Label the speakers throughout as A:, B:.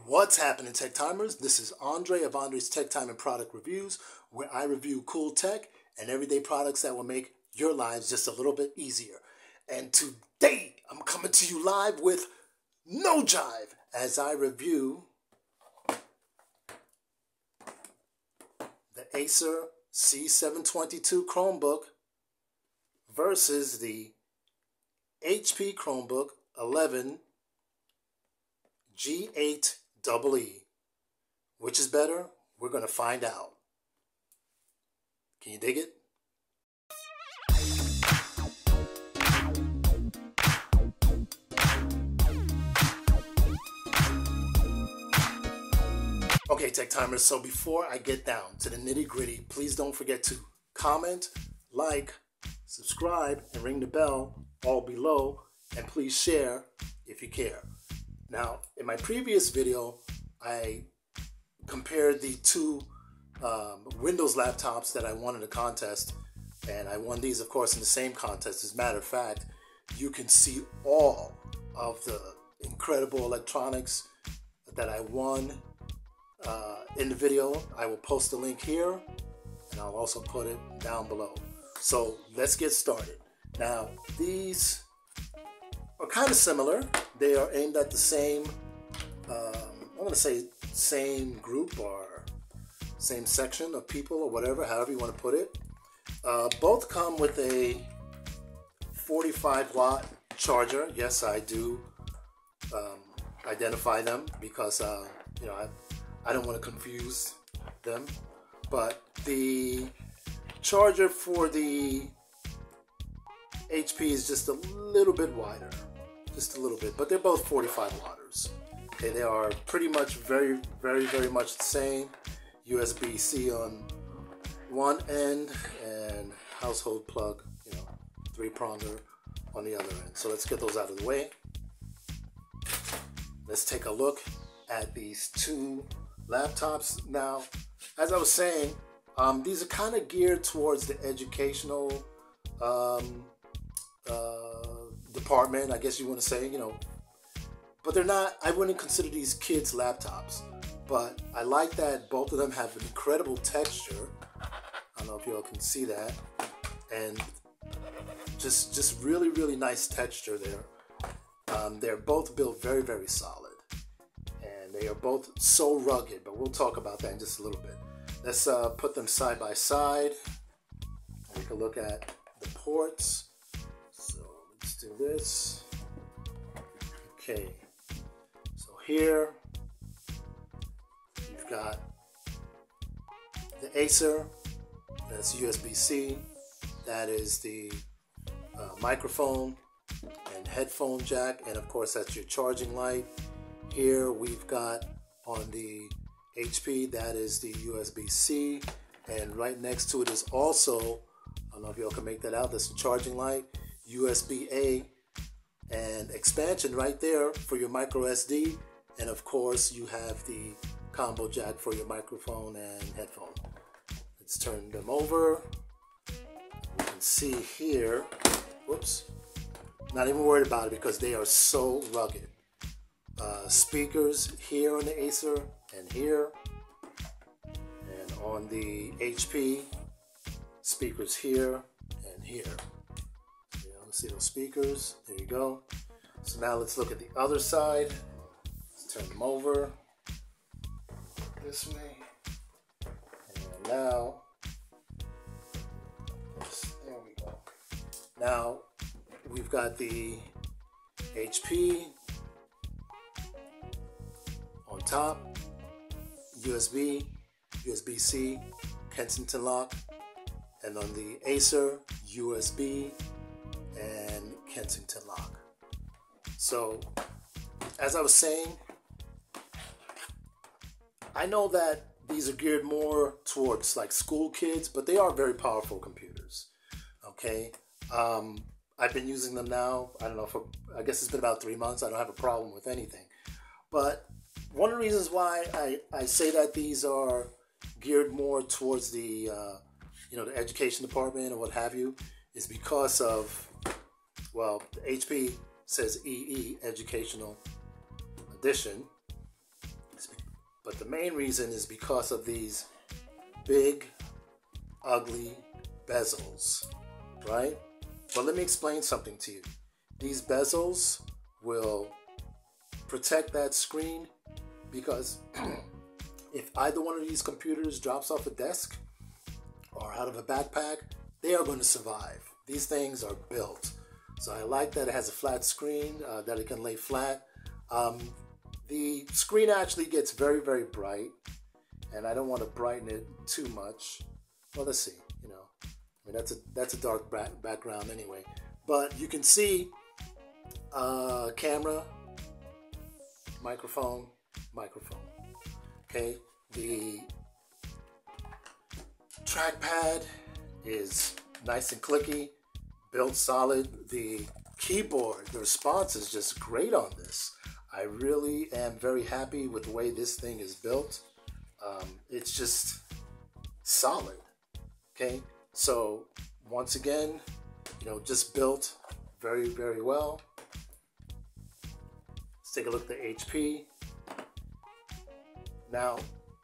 A: What's happening, TechTimers? This is Andre of Andre's Tech Time and Product Reviews, where I review cool tech and everyday products that will make your lives just a little bit easier. And today, I'm coming to you live with no jive as I review the Acer C722 Chromebook versus the HP Chromebook 11 G8 EE. Which is better? We're going to find out. Can you dig it? Okay, Tech Timers, so before I get down to the nitty gritty, please don't forget to comment, like, subscribe, and ring the bell all below, and please share if you care. Now, in my previous video, I compared the two Windows laptops that I won in a contest, and I won these, of course, in the same contest. As a matter of fact, you can see all of the incredible electronics that I won in the video. I will post the link here, and I'll also put it down below. So let's get started. Now, these are kind of similar. They are aimed at the same, I'm going to say same group or same section of people or whatever, however you want to put it. Both come with a 45-watt charger. Yes, I do identify them because, you know, I don't want to confuse them. But the charger for the HP is just a little bit wider. Just a little bit, but they're both 45 watters. Okay, they are pretty much very much the same. USB-C on one end and household plug, you know, 3-pronger on the other end. So let's get those out of the way. Let's take a look at these two laptops. Now, as I was saying, these are kind of geared towards the educational department, I guess you want to say, you know, but they're not, I wouldn't consider these kids laptops, but I like that both of them have an incredible texture. I don't know if y'all can see that, and just really nice texture there. They're both built very solid, and they are both so rugged, but we'll talk about that in just a little bit. Let's put them side by side. Take a look at the ports. Let's do this. Okay, so here you've got the Acer, that's USB-C, that is the microphone and headphone jack, and of course that's your charging light. Here we've got on the HP, that is the USB-C, and right next to it is also, I don't know if y'all can make that out, that's the charging light, USB-A, and expansion right there for your micro SD, and of course you have the combo jack for your microphone and headphone. Let's turn them over. You can see here, whoops, not even worried about it because they are so rugged. Speakers here on the Acer and here, and on the HP, speakers here and here. See those speakers? There you go. So now let's look at the other side. Let's turn them over this way. And now, there we go. Now we've got the HP on top, USB, USB-C, Kensington lock, and on the Acer, USB and Kensington lock. So, as I was saying, I know that these are geared more towards like school kids, but they are very powerful computers. Okay, I've been using them now, I don't know, for, I guess it's been about 3 months. I don't have a problem with anything. But one of the reasons why I say that these are geared more towards the, you know, the education department or what have you, is because of, well, the HP says EE, Educational Edition. But the main reason is because of these big, ugly bezels, right? But let me explain something to you. These bezels will protect that screen because if either one of these computers drops off a desk or out of a backpack, they are going to survive. These things are built. So I like that it has a flat screen, that it can lay flat. The screen actually gets very, very bright, and I don't want to brighten it too much. Well, let's see, you know, I mean, that's a dark background anyway. But you can see camera, microphone, okay? The trackpad is nice and clicky, built solid. The keyboard, the response is just great on this. I really am very happy with the way this thing is built. It's just solid, okay? So once again, you know, just built very, very well. Let's take a look at the HP. Now,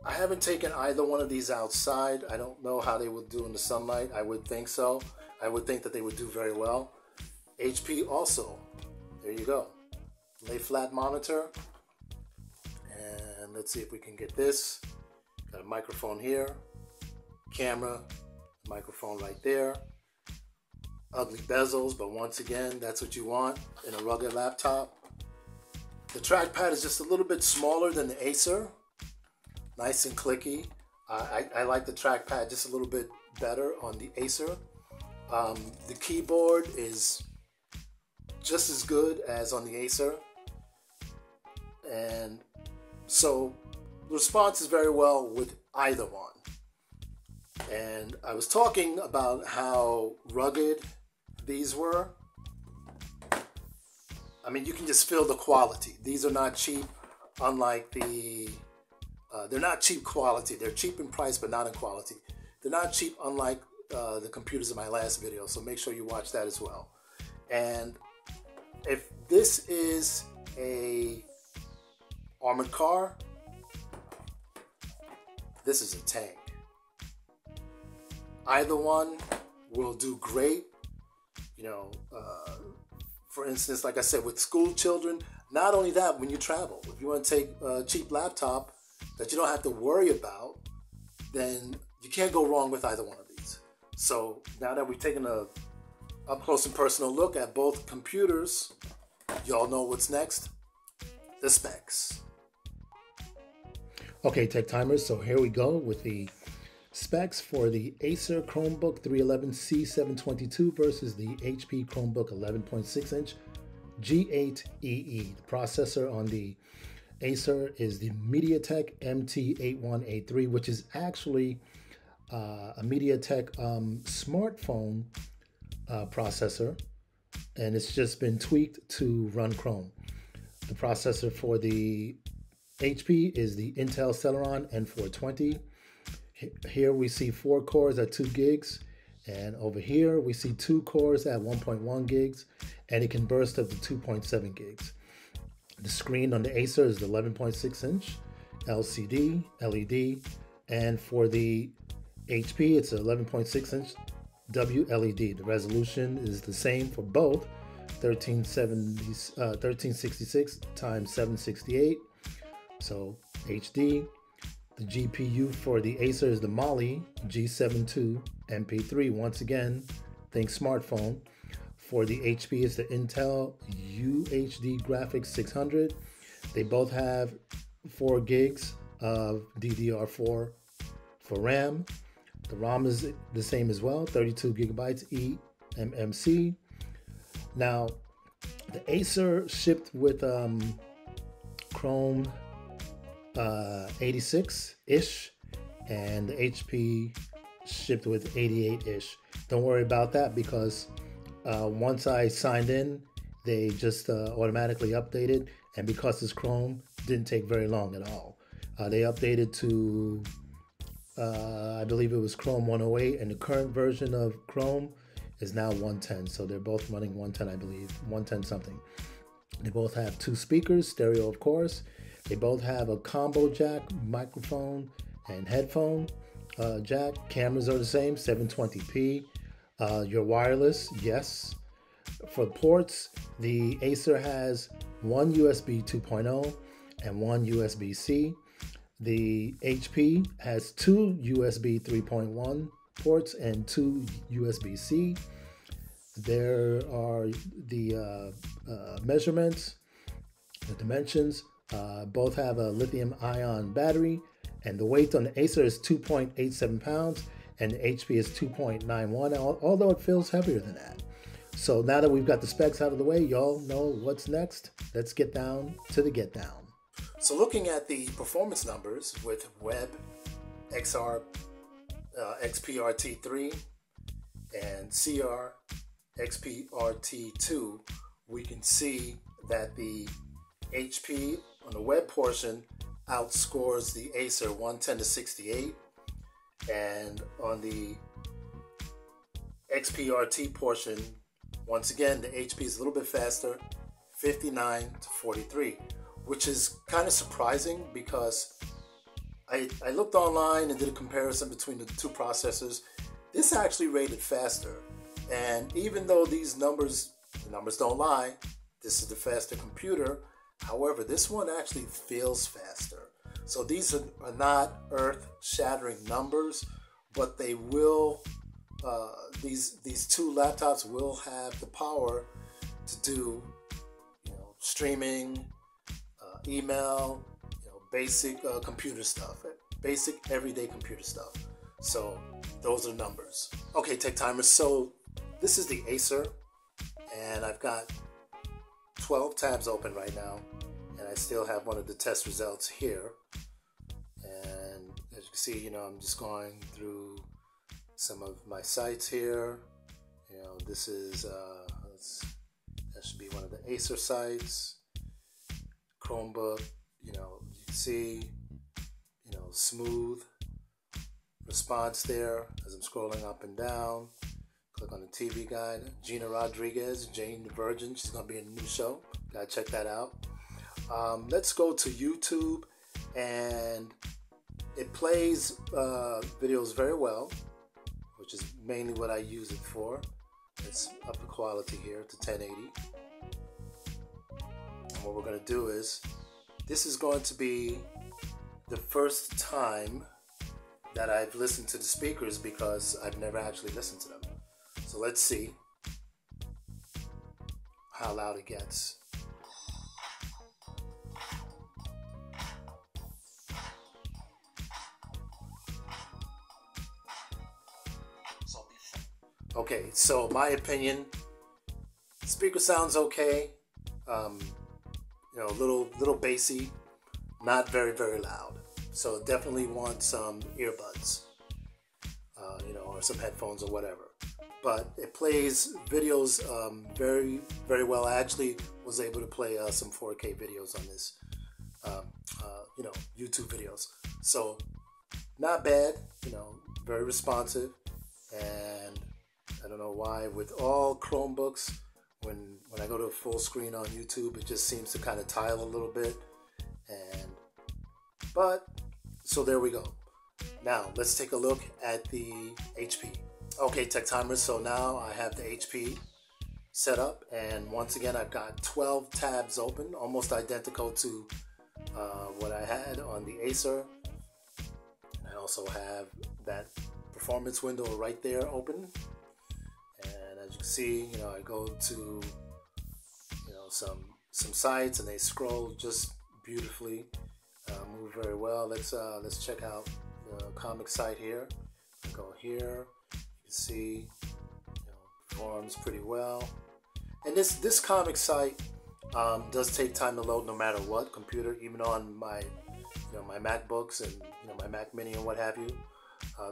A: I haven't taken either one of these outside. I don't know how they would do in the sunlight. I would think so. I would think that they would do very well. HP also, there you go. Lay flat monitor. And let's see if we can get this. Got a microphone here, camera, microphone right there. Ugly bezels, but once again, that's what you want in a rugged laptop. The trackpad is just a little bit smaller than the Acer. Nice and clicky. I like the trackpad just a little bit better on the Acer. The keyboard is just as good as on the Acer. And so the response is very well with either one. And I was talking about how rugged these were. I mean, you can just feel the quality. These are not cheap, unlike the, they're not cheap quality. They're cheap in price, but not in quality. They're not cheap, unlike the computers in my last video. So make sure you watch that as well. And if this is a armored car, this is a tank. Either one will do great. You know, for instance, like I said, with school children, not only that, when you travel, if you want to take a cheap laptop that you don't have to worry about, then you can't go wrong with either one of these. So now that we've taken a up close and personal look at both computers, y'all know what's next, the specs. Okay, Tech Timers, so here we go with the specs for the Acer Chromebook 311C722 versus the HP Chromebook 11.6-inch G8EE. The processor on the Acer is the MediaTek MT8183, which is actually a MediaTek smartphone processor, and it's just been tweaked to run Chrome. The processor for the HP is the Intel Celeron N420. Here we see 4 cores at 2 gigs, and over here we see 2 cores at 1.1 gigs, and it can burst up to 2.7 gigs. The screen on the Acer is the 11.6-inch LCD, LED, and for the HP it's 11.6-inch WLED. The resolution is the same for both, 1366 times 768, so HD. The GPU for the Acer is the Mali G72 MP3. Once again, think smartphone. For the HP is the Intel UHD Graphics 600. They both have 4 gigs of DDR4 for RAM. The ROM is the same as well, 32 gigabytes eMMC. Now, the Acer shipped with Chrome 86-ish, and the HP shipped with 88-ish. Don't worry about that, because once I signed in, they just automatically updated, and because it's Chrome, didn't take very long at all. They updated to I believe it was Chrome 108, and the current version of Chrome is now 110. So they're both running 110, I believe, 110 something. They both have 2 speakers, stereo of course, They both have a combo jack, microphone, and headphone jack. Cameras are the same, 720p. Your wireless, yes. For ports, the Acer has one USB 2.0 and one USB-C. The HP has two USB 3.1 ports and two USB-C. There are the measurements, the dimensions. Both have a lithium-ion battery, and the weight on the Acer is 2.87 pounds, and the HP is 2.91, although it feels heavier than that. So now that we've got the specs out of the way, y'all know what's next. Let's get down to the get down. So looking at the performance numbers with Web XPRT3 and CR XPRT2, we can see that the HP on the web portion outscores the Acer 110 to 68, and on the XPRT portion, once again, the HP is a little bit faster, 59 to 43, which is kind of surprising because I looked online and did a comparison between the two processors. This actually rated faster, and even though these numbers, the numbers don't lie, this is the faster computer. However, this one actually feels faster. So these are not earth-shattering numbers, but they will. These two laptops will have the power to do, streaming, email, basic computer stuff, basic everyday computer stuff. So those are numbers. Okay, TechTimers. So this is the Acer, and I've got 12 tabs open right now, and I still have one of the test results here. And as you can see, I'm just going through some of my sites here. This is that should be one of the Acer sites. Chromebook, you can see, smooth response there as I'm scrolling up and down. Click on the TV guide. Gina Rodriguez, Jane the Virgin, she's gonna be in a new show. Gotta check that out. Let's go to YouTube, and it plays videos very well, which is mainly what I use it for. Let's up the quality here to 1080. And what we're going to do is, this is going to be the first time that I've listened to the speakers because I've never actually listened to them. So let's see how loud it gets. Okay, so my opinion, speaker sounds okay. Little bassy, not very, very loud. So definitely want some earbuds, or some headphones or whatever. But it plays videos very, very well. I actually was able to play some 4K videos on this, YouTube videos. So not bad, very responsive. And I don't know why with all Chromebooks, when I go to full screen on YouTube, it just seems to kind of tile a little bit. But so there we go. Now let's take a look at the HP. Okay, TechTimers. So now I have the HP set up, and once again I've got 12 tabs open, almost identical to what I had on the Acer. And I also have that performance window right there open. And as you can see, I go to some sites, and they scroll just beautifully, move very well. Let's check out the comic site here. Go here. You can see, performs pretty well. And this comic site does take time to load, no matter what computer, even on my my MacBooks and my Mac Mini and what have you.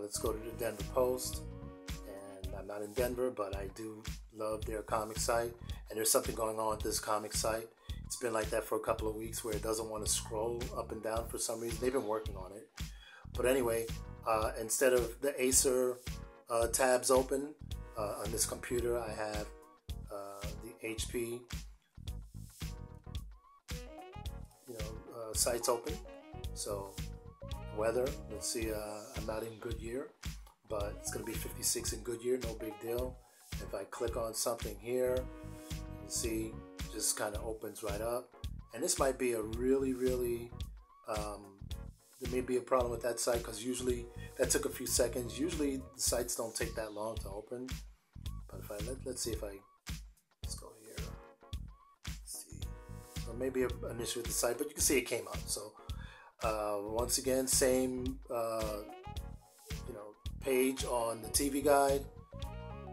A: Let's go to the Denver Post. I'm not in Denver, but I do love their comic site, and there's something going on with this comic site. It's been like that for a couple of weeks, where it doesn't want to scroll up and down for some reason. They've been working on it, but anyway, instead of the Acer tabs open on this computer, I have the HP sites open. So weather, let's see, I'm not in Goodyear, but it's going to be 56 in Goodyear, no big deal. If I click on something here, you see, just kind of opens right up. And this might be a really, there may be a problem with that site because usually that took a few seconds. Usually the sites don't take that long to open. But if I let's see if I let's go here. Let's see, so maybe an issue with the site, but you can see it came up. So once again, same page on the TV guide.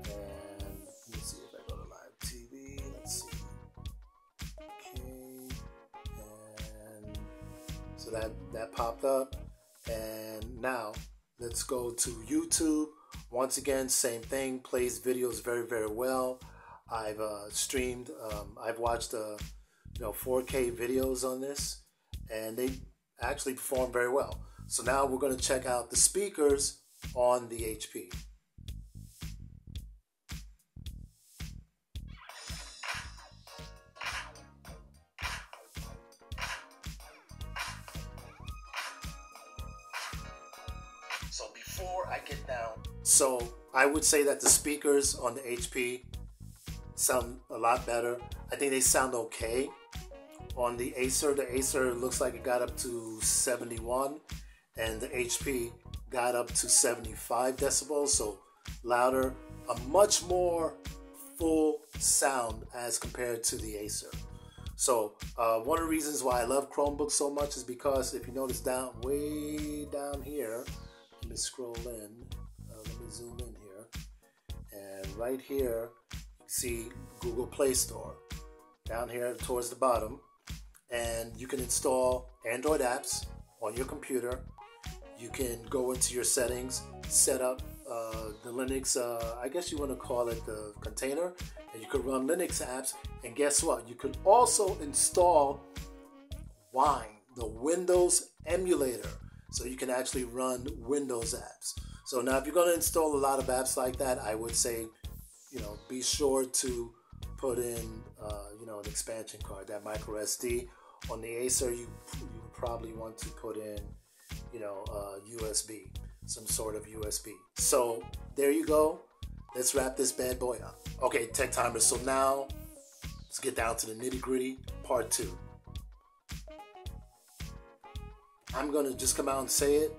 A: And let's see if I go to live TV. Let's see. Okay, and so that popped up. And now let's go to YouTube. Once again, same thing, plays videos very well. I've streamed, I've watched 4K videos on this, and they actually perform very well. So now we're going to check out the speakers on the HP. So before I get down, so I would say that the speakers on the HP sound a lot better. I think they sound okay. On the Acer looks like it got up to 71, and the HP got up to 75 decibels, so louder, a much more full sound as compared to the Acer. So one of the reasons why I love Chromebook so much is because if you notice way down here, let me scroll in, let me zoom in here, and right here you see Google Play Store down here towards the bottom, and you can install Android apps on your computer. You can go into your settings, set up the Linux, I guess you want to call it the container, and you could run Linux apps. And guess what? You could also install Wine, the Windows emulator, so you can actually run Windows apps. So now if you're going to install a lot of apps like that, I would say, be sure to put in, an expansion card, that micro SD. On the Acer, you probably want to put in, USB, some sort of USB. So there you go. Let's wrap this bad boy up. Okay, TechTimers. So now let's get down to the nitty gritty, part 2. I'm gonna just come out and say it.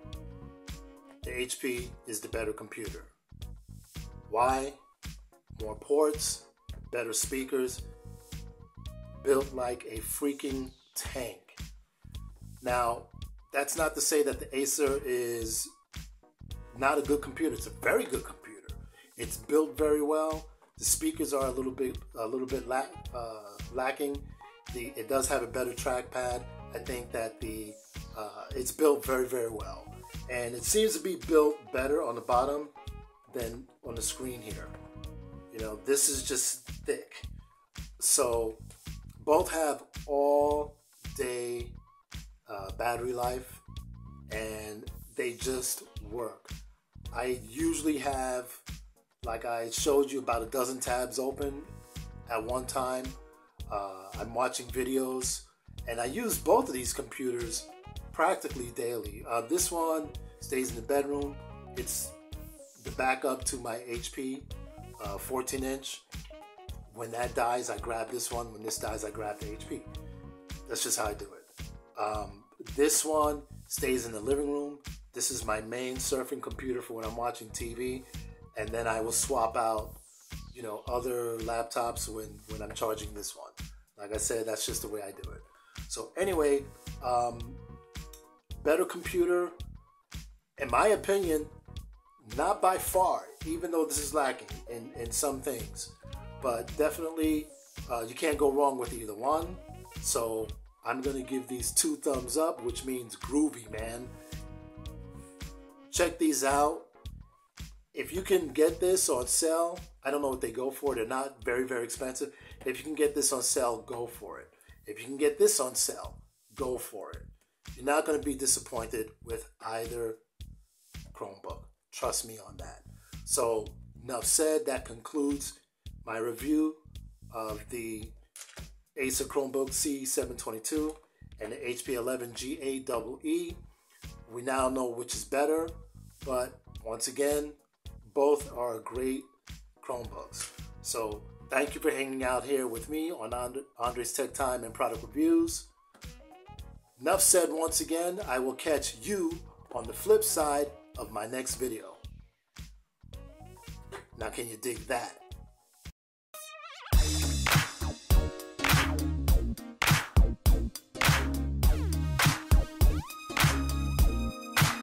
A: The HP is the better computer. Why? More ports, better speakers, built like a freaking tank. Now, that's not to say that the Acer is not a good computer. It's a very good computer. It's built very well. The speakers are a little bit lacking. It does have a better trackpad. I think that it's built very well, and it seems to be built better on the bottom than on the screen here. This is just thick. So both have all day battery life, and they just work. I usually have, like I showed you, about a dozen tabs open at one time. I'm watching videos, and I use both of these computers practically daily. This one stays in the bedroom. It's the backup to my HP 14-inch. When that dies, I grab this one. When this dies, I grab the HP. That's just how I do it. This one stays in the living room. This is my main surfing computer for when I'm watching TV, and then I will swap out, other laptops when I'm charging this one. Like I said, that's just the way I do it. So anyway, better computer, in my opinion, not by far, even though this is lacking in some things, but definitely you can't go wrong with either one. So I'm going to give these 2 thumbs up, which means groovy, man. Check these out. If you can get this on sale, I don't know what they go for. They're not very expensive. If you can get this on sale, go for it. If you can get this on sale, go for it. You're not going to be disappointed with either Chromebook. Trust me on that. So, enough said. That concludes my review of the Acer Chromebook C722. and the HP 11GAEE. We now know which is better, but once again, both are great Chromebooks. So thank you for hanging out here with me on Andre's Tech Time and Product Reviews. Enough said once again. I will catch you on the flip side of my next video. Now can you dig that?